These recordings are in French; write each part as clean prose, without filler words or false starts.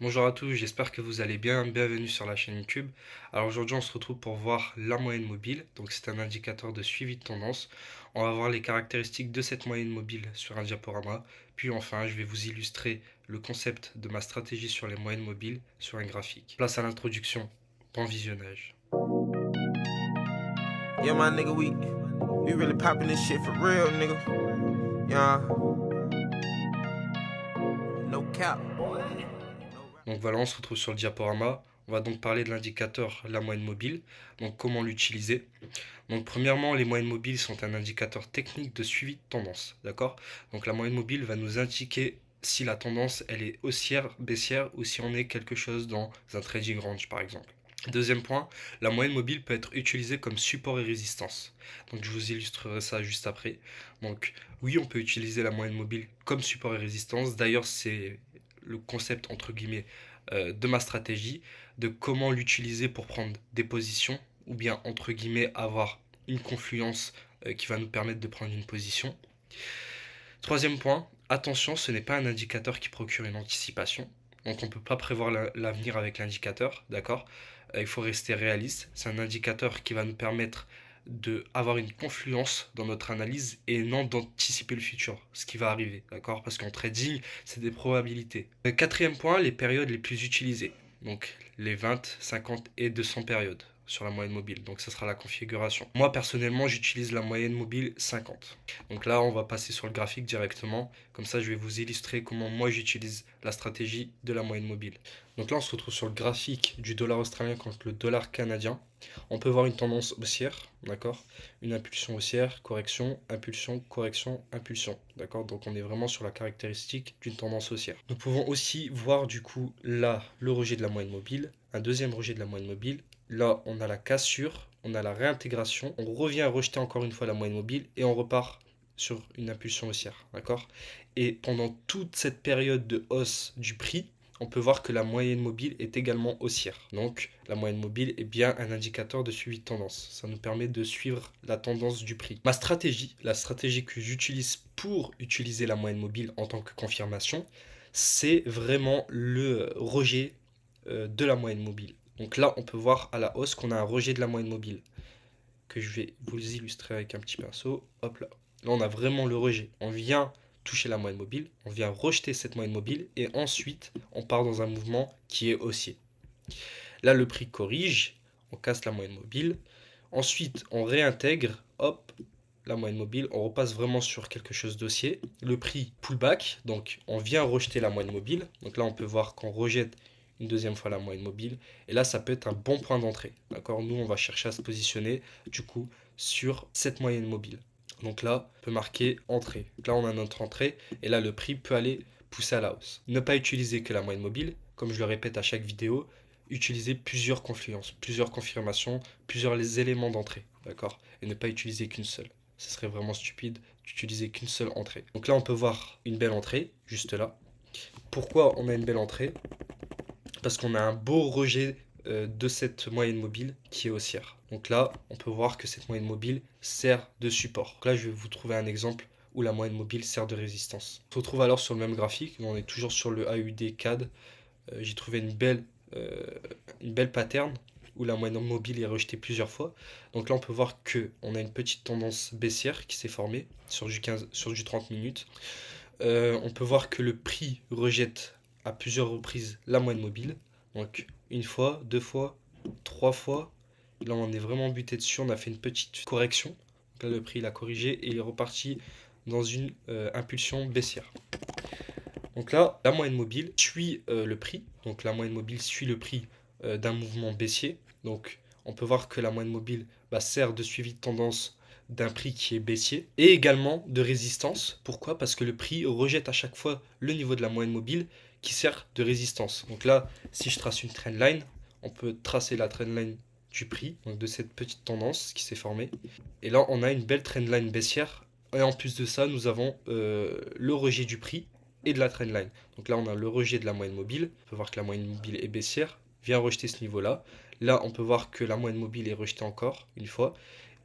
Bonjour à tous, j'espère que vous allez bien. Bienvenue sur la chaîne YouTube. Alors aujourd'hui, on se retrouve pour voir la moyenne mobile. Donc c'est un indicateur de suivi de tendance. On va voir les caractéristiques de cette moyenne mobile sur un diaporama. Puis enfin, je vais vous illustrer le concept de ma stratégie sur les moyennes mobiles sur un graphique. Place à l'introduction. Bon visionnage. Yeah, my nigga, we really popping this shit for real, nigga. Yeah, no cap. Donc voilà, on se retrouve sur le diaporama. On va donc parler de l'indicateur la moyenne mobile. Donc comment l'utiliser. Donc premièrement, les moyennes mobiles sont un indicateur technique de suivi de tendance, d'accord? Donc la moyenne mobile va nous indiquer si la tendance elle est haussière, baissière ou si on est quelque chose dans un trading range par exemple. Deuxième point, la moyenne mobile peut être utilisée comme support et résistance. Donc je vous illustrerai ça juste après. Donc oui, on peut utiliser la moyenne mobile comme support et résistance. D'ailleurs, c'est le concept entre guillemets de ma stratégie, de comment l'utiliser pour prendre des positions ou bien entre guillemets avoir une confluence qui va nous permettre de prendre une position. Troisième point, attention, ce n'est pas un indicateur qui procure une anticipation. Donc on ne peut pas prévoir l'avenir avec l'indicateur, d'accord? Il faut rester réaliste. C'est un indicateur qui va nous permettre d'avoir une confluence dans notre analyse et non d'anticiper le futur, ce qui va arriver, d'accord? Parce qu'en trading, c'est des probabilités. Quatrième point, les périodes les plus utilisées. Donc les 20, 50 et 200 périodes sur la moyenne mobile. Donc ça sera la configuration. Moi personnellement, j'utilise la moyenne mobile 50. Donc là, on va passer sur le graphique directement. Comme ça, je vais vous illustrer comment moi j'utilise la stratégie de la moyenne mobile. Donc là, on se retrouve sur le graphique du dollar australien contre le dollar canadien. On peut voir une tendance haussière, d'accord? Une impulsion haussière, correction, impulsion, correction, impulsion, d'accord? Donc on est vraiment sur la caractéristique d'une tendance haussière. Nous pouvons aussi voir du coup là le rejet de la moyenne mobile, un deuxième rejet de la moyenne mobile. Là, on a la cassure, on a la réintégration, on revient à rejeter encore une fois la moyenne mobile et on repart sur une impulsion haussière, d'accord? Et pendant toute cette période de hausse du prix, on peut voir que la moyenne mobile est également haussière. Donc la moyenne mobile est bien un indicateur de suivi de tendance. Ça nous permet de suivre la tendance du prix. Ma stratégie, la stratégie que j'utilise pour utiliser la moyenne mobile en tant que confirmation, c'est vraiment le rejet de la moyenne mobile. Donc là, on peut voir à la hausse qu'on a un rejet de la moyenne mobile que je vais vous illustrer avec un petit pinceau. Hop là. Là, on a vraiment le rejet. On vient toucher la moyenne mobile, on vient rejeter cette moyenne mobile et ensuite, on part dans un mouvement qui est haussier. Là, le prix corrige, on casse la moyenne mobile. Ensuite, on réintègre, hop, la moyenne mobile, on repasse vraiment sur quelque chose d'haussier. Le prix pullback, donc on vient rejeter la moyenne mobile. Donc là, on peut voir qu'on rejette une deuxième fois la moyenne mobile. Et là, ça peut être un bon point d'entrée. D'accord? Nous, on va chercher à se positionner, du coup, sur cette moyenne mobile. Donc là, on peut marquer entrée. Donc là, on a notre entrée. Et là, le prix peut aller pousser à la hausse. Ne pas utiliser que la moyenne mobile. Comme je le répète à chaque vidéo, utiliser plusieurs confluences, plusieurs confirmations, plusieurs éléments d'entrée. D'accord? Et ne pas utiliser qu'une seule. Ce serait vraiment stupide d'utiliser qu'une seule entrée. Donc là, on peut voir une belle entrée, juste là. Pourquoi on a une belle entrée? Parce qu'on a un beau rejet de cette moyenne mobile qui est haussière. Donc là, on peut voir que cette moyenne mobile sert de support. Donc là, je vais vous trouver un exemple où la moyenne mobile sert de résistance. On se retrouve alors sur le même graphique, on est toujours sur le AUD CAD. J'ai trouvé une belle pattern où la moyenne mobile est rejetée plusieurs fois. Donc là, on peut voir que on a une petite tendance baissière qui s'est formée sur du 30 minutes. On peut voir que le prix rejette à plusieurs reprises la moyenne mobile. Donc une fois, deux fois, trois fois. Là, on est vraiment buté dessus. On a fait une petite correction. Donc là, le prix il a corrigé et il est reparti dans une impulsion baissière. Donc là, la moyenne mobile suit le prix. Donc la moyenne mobile suit le prix d'un mouvement baissier. Donc on peut voir que la moyenne mobile sert de suivi de tendance d'un prix qui est baissier et également de résistance. Pourquoi? Parce que le prix rejette à chaque fois le niveau de la moyenne mobile qui sert de résistance. Donc là, si je trace une trendline, on peut tracer la trendline du prix, donc de cette petite tendance qui s'est formée. Et là, on a une belle trendline baissière. Et en plus de ça, nous avons le rejet du prix et de la trendline. Donc là, on a le rejet de la moyenne mobile. On peut voir que la moyenne mobile est baissière, vient rejeter ce niveau-là. Là, on peut voir que la moyenne mobile est rejetée encore une fois.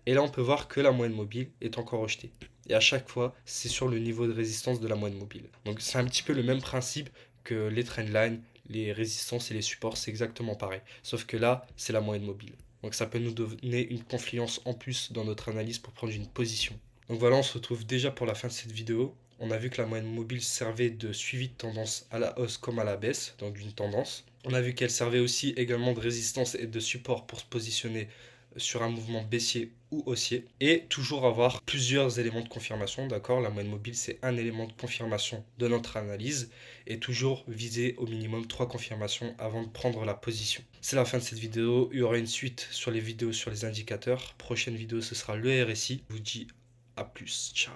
Et là, on peut voir que la moyenne mobile est encore rejetée. Et à chaque fois, c'est sur le niveau de résistance de la moyenne mobile. Donc c'est un petit peu le même principe que les trendlines, les résistances et les supports, c'est exactement pareil. Sauf que là, c'est la moyenne mobile. Donc ça peut nous donner une confiance en plus dans notre analyse pour prendre une position. Donc voilà, on se retrouve déjà pour la fin de cette vidéo. On a vu que la moyenne mobile servait de suivi de tendance à la hausse comme à la baisse, donc d'une tendance. On a vu qu'elle servait aussi également de résistance et de support pour se positionner sur un mouvement baissier ou haussier. Et toujours avoir plusieurs éléments de confirmation, d'accord? La moyenne mobile, c'est un élément de confirmation de notre analyse. Et toujours viser au minimum 3 confirmations avant de prendre la position. C'est la fin de cette vidéo. Il y aura une suite sur les vidéos sur les indicateurs. Prochaine vidéo, ce sera le RSI. Je vous dis à plus. Ciao.